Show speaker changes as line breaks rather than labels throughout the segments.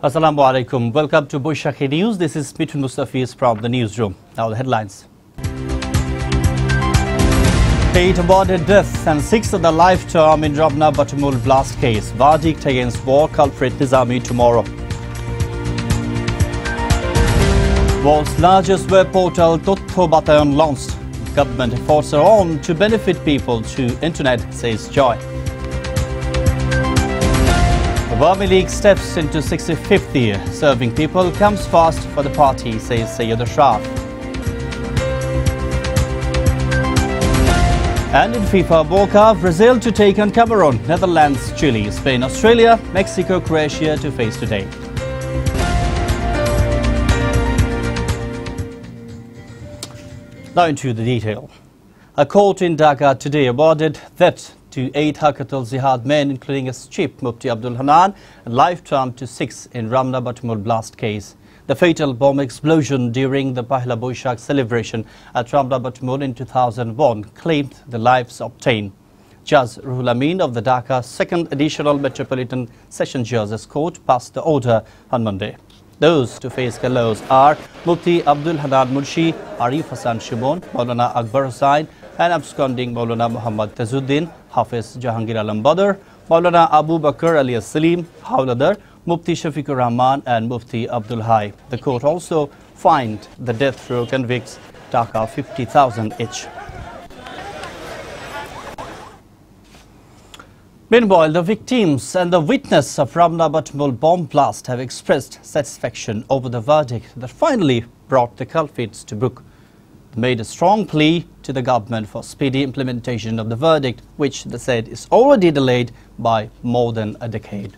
Assalamu alaikum. Welcome to Boishakhi News. This is Mithun Mostafiz from the newsroom. Now the headlines. 8 awarded deaths and 6 of the life term in Rabna Batumul blast case. Verdict against war culprit Nizami tomorrow. World's largest web portal Totho Batayon launched. Government efforts are on to benefit people through internet, says Joy. Awami League steps into 65th year. Serving people comes fast for the party, says Sayyid Ashraf. And in FIFA World Cup, Brazil to take on Cameroon, Netherlands, Chile, Spain, Australia, Mexico, Croatia to face today. Now into the detail. A court in Dhaka today awarded death to 8 Harkatul Jihad men, including its chief Mufti Abdul Hanan, and life term to 6 in Ramna Batumul blast case. The fatal bomb explosion during the Pahla Boishakh celebration at Ramna Batumul in 2001 claimed the lives obtained. Judge Ruhul Amin of the Dhaka 2nd Additional Metropolitan Session Judges Court passed the order on Monday. Those to face gallows are Mufti Abdul Hanan Munshi, Arif Hassan Shimon, Maulana Akbar Hussain, and absconding Maulana Muhammad Tazuddin, Hafiz Jahangir Alam Badr, Maulana Abu Bakr alias Salim, Hawladar, Mufti Shafiqur Rahman and Mufti Abdul Hai. The court also fined the death row convicts Dhaka 50,000 each. Meanwhile, the victims and the witness of Ramna Batumul bomb blast have expressed satisfaction over the verdict that finally brought the culprits to book. They made a strong plea to the government for speedy implementation of the verdict, which they said is already delayed by more than a decade.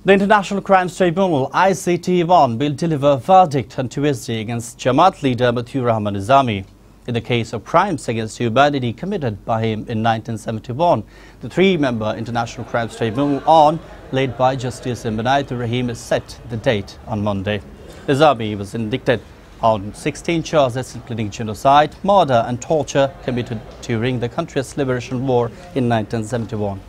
The International Crimes Tribunal ICT1 will deliver a verdict on Tuesday against Jamaat leader Mithun Rahman Nizami. In the case of crimes against humanity committed by him in 1971, the 3-member International Crimes Tribunal led by Justice Inayat Rahim has set the date on Monday. Nizami was indicted on 16 charges including genocide, murder and torture committed during the country's liberation war in 1971.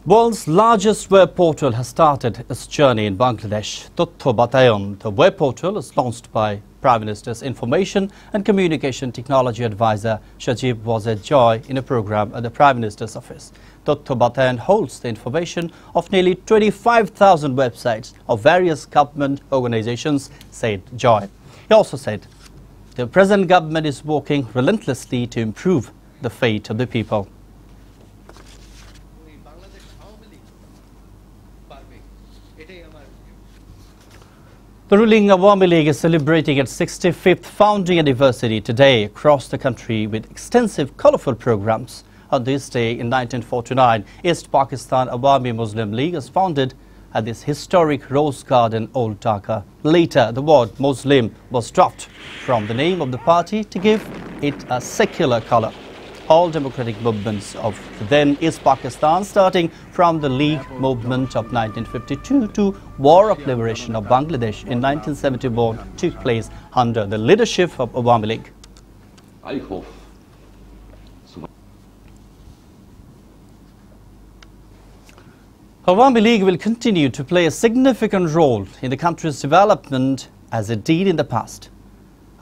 World's largest web portal has started its journey in Bangladesh. Totho Batayon, the web portal, is launched by Prime Minister's Information and Communication Technology Advisor Shajib Wazir Joy in a program at the Prime Minister's office. Totho Batayon holds the information of nearly 25,000 websites of various government organizations, said Joy. He also said the present government is working relentlessly to improve the fate of the people. The ruling Awami League is celebrating its 65th founding anniversary today across the country with extensive colourful programs. On this day in 1949, East Pakistan Awami Muslim League was founded at this historic Rose Garden, Old Dhaka. Later, the word Muslim was dropped from the name of the party to give it a secular colour. All democratic movements of then East Pakistan, starting from the League movement of 1952 to War of Liberation of Bangladesh in 1971, took place under the leadership of Awami League. Awami League will continue to play a significant role in the country's development as it did in the past.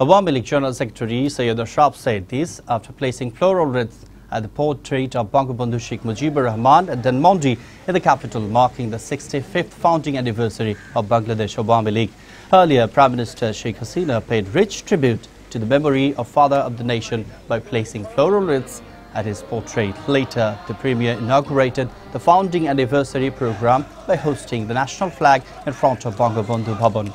Awami League General Secretary Sayyid Ashraf said this after placing floral wreaths at the portrait of Bangabandhu Sheikh Mujibur Rahman at Dhanmondi in the capital, marking the 65th founding anniversary of Bangladesh Awami League. Earlier, Prime Minister Sheikh Hasina paid rich tribute to the memory of Father of the Nation by placing floral wreaths at his portrait. Later, the Premier inaugurated the founding anniversary program by hosting the national flag in front of Bangabandhu Bhavan.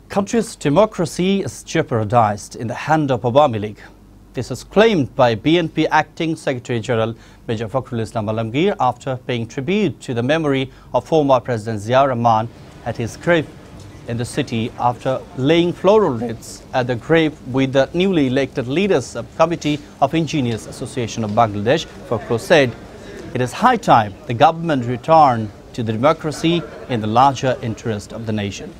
Country's democracy is jeopardized in the hand of Awami League. This is claimed by BNP Acting Secretary General Major Fakhrul Islam Alamgir after paying tribute to the memory of former President Zia Rahman at his grave in the city after laying floral wreaths at the grave with the newly elected leaders of Committee of Engineers Association of Bangladesh. Fakhrul said It is high time the government return to the democracy in the larger interest of the nation.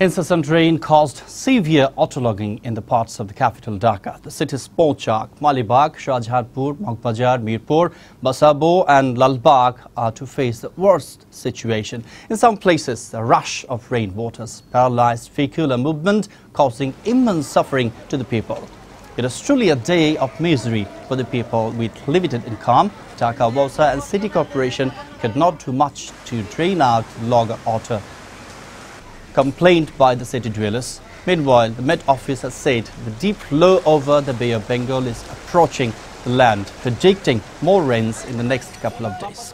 Incessant rain caused severe waterlogging in the parts of the capital Dhaka. The city's Pochak, Malibag, Shahjahanpur, Moghbazar, Mirpur, Basabo and Lalbagh are to face the worst situation. In some places, the rush of rainwaters paralyzed vehicular movement, causing immense suffering to the people. It is truly a day of misery for the people with limited income. Dhaka Wausa and City Corporation could not do much to drain out the log water complained by the city dwellers. Meanwhile, the Met Office has said the deep low over the Bay of Bengal is approaching the land, predicting more rains in the next couple of days.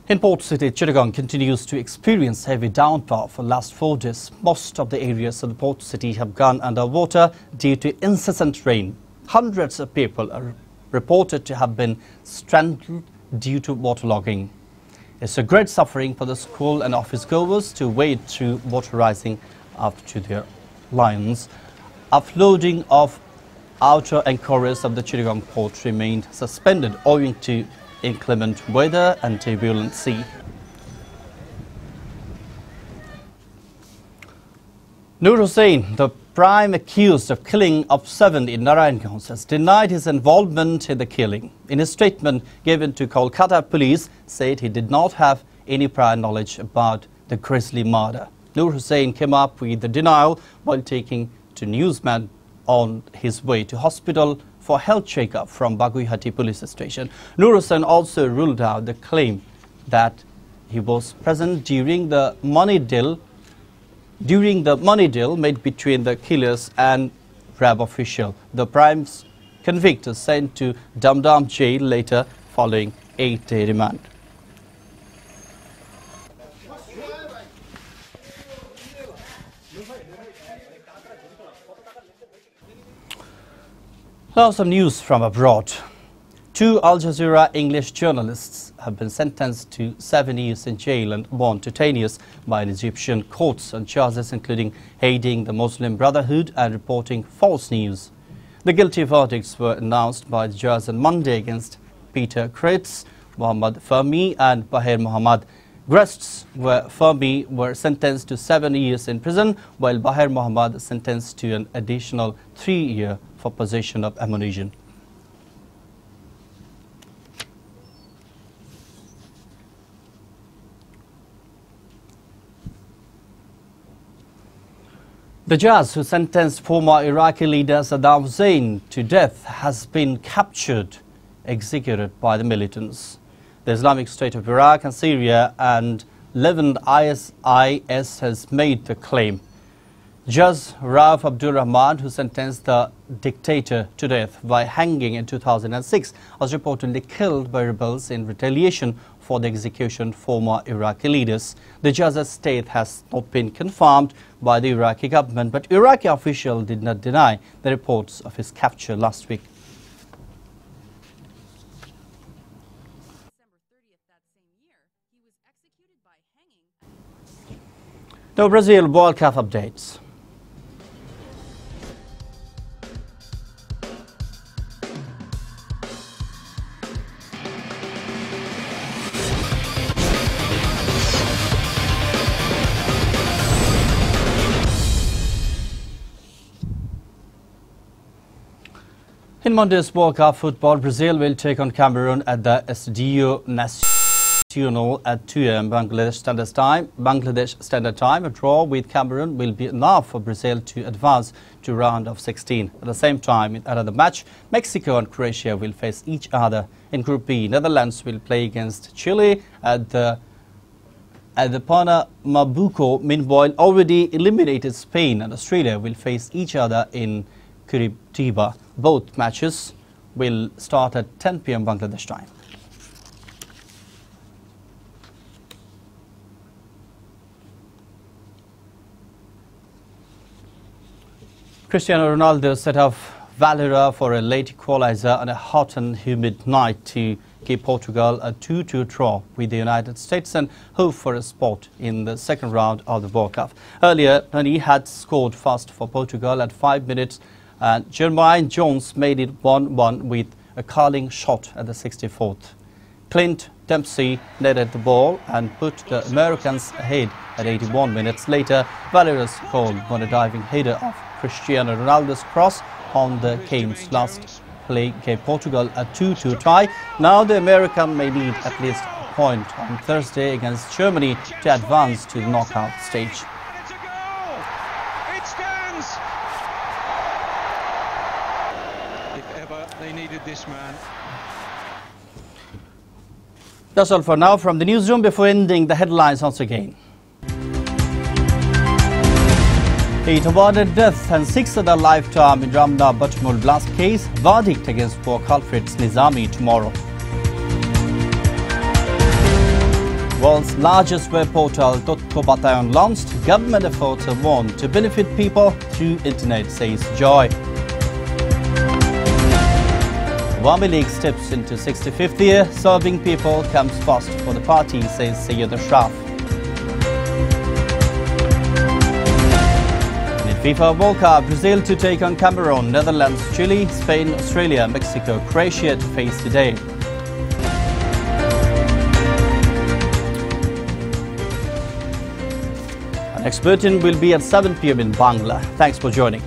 In Port City, Chittagong continues to experience heavy downpour for the last 4 days. Most of the areas of the Port City have gone underwater due to incessant rain. Hundreds of people are reported to have been stranded due to waterlogging. It's a great suffering for the school and office goers to wade through water rising up to their lines. Offloading of outer anchorage of the Chittagong port remained suspended owing to inclement weather and turbulent sea. Nur Hussain, the prime accused of killing of 7 in Narayanganj, has denied his involvement in the killing. In his statement given to Kolkata police, said he did not have any prior knowledge about the grisly murder. Nur Hussain came up with the denial while taking to newsman on his way to hospital for health check-up from Baguihati police station. Nur Hussain also ruled out the claim that he was present during the money deal made between the killers and RAB official. The prime's convict was sent to Dum jail later following 8-day remand. Now some news from abroad. 2 Al Jazeera English journalists have been sentenced to 7 years in jail and 1 to 10 years by an Egyptian courts on charges including aiding the Muslim Brotherhood and reporting false news. The guilty verdicts were announced by the judge on Monday against Peter Kretz, Mohammed Fahmy and Bahir Mohammed. Guests Fahmy were sentenced to 7 years in prison, while Bahir Mohammed sentenced to an additional 3 years for possession of ammunition. The judge who sentenced former Iraqi leader Saddam Hussein to death has been captured, executed by the militants. The Islamic State of Iraq and Syria and Levant ISIS has made the claim. Judge Rauf Abdul Rahman, who sentenced the dictator to death by hanging in 2006, was reportedly killed by rebels in retaliation for the execution of former Iraqi leaders. The judge's state has not been confirmed by the Iraqi government, but Iraqi officials did not deny the reports of his capture last week. Now Brazil World Cup updates. In Monday's World Cup football, Brazil will take on Cameroon at the Estadio Nacional at 2 a.m. Bangladesh Standard Time. A draw with Cameroon will be enough for Brazil to advance to round of 16. At the same time, in another match, Mexico and Croatia will face each other. In Group B, Netherlands will play against Chile at the Pernambuco. Meanwhile, already eliminated Spain and Australia will face each other in Curitiba. Both matches will start at 10 p.m. Bangladesh time. Cristiano Ronaldo set off Valera for a late equalizer on a hot and humid night to gave Portugal a 2-2 draw with the United States and hope for a spot in the second round of the World Cup. Earlier, Nani had scored fast for Portugal at 5 minutes, and Jermaine Jones made it 1-1 with a curling shot at the 64th. Clint Dempsey netted the ball and put the Americans ahead at 81 minutes later. Valerius Cole won a diving header of Cristiano Ronaldo's cross on the Canes. Last play gave Portugal a 2-2 tie. Now the American may need at least a point on Thursday against Germany to advance to the knockout stage.
It's a goal! It stands! If ever they needed this man.
That's all for now from the newsroom. Before ending the headlines once again. 8 awarded death and 6 other life term in Ramda Butmul blast case. Verdict against 4 culprits Nizami tomorrow. World's largest web portal .co.in launched. Government efforts are warned to benefit people through internet, says Joy. Awami League steps into 65th year. Serving people comes first for the party, says Syed Ashraf. FIFA World Cup, Brazil to take on Cameroon, Netherlands, Chile, Spain, Australia, Mexico, Croatia to face today. Our next bulletin will be at 7 p.m. in Bangla. Thanks for joining.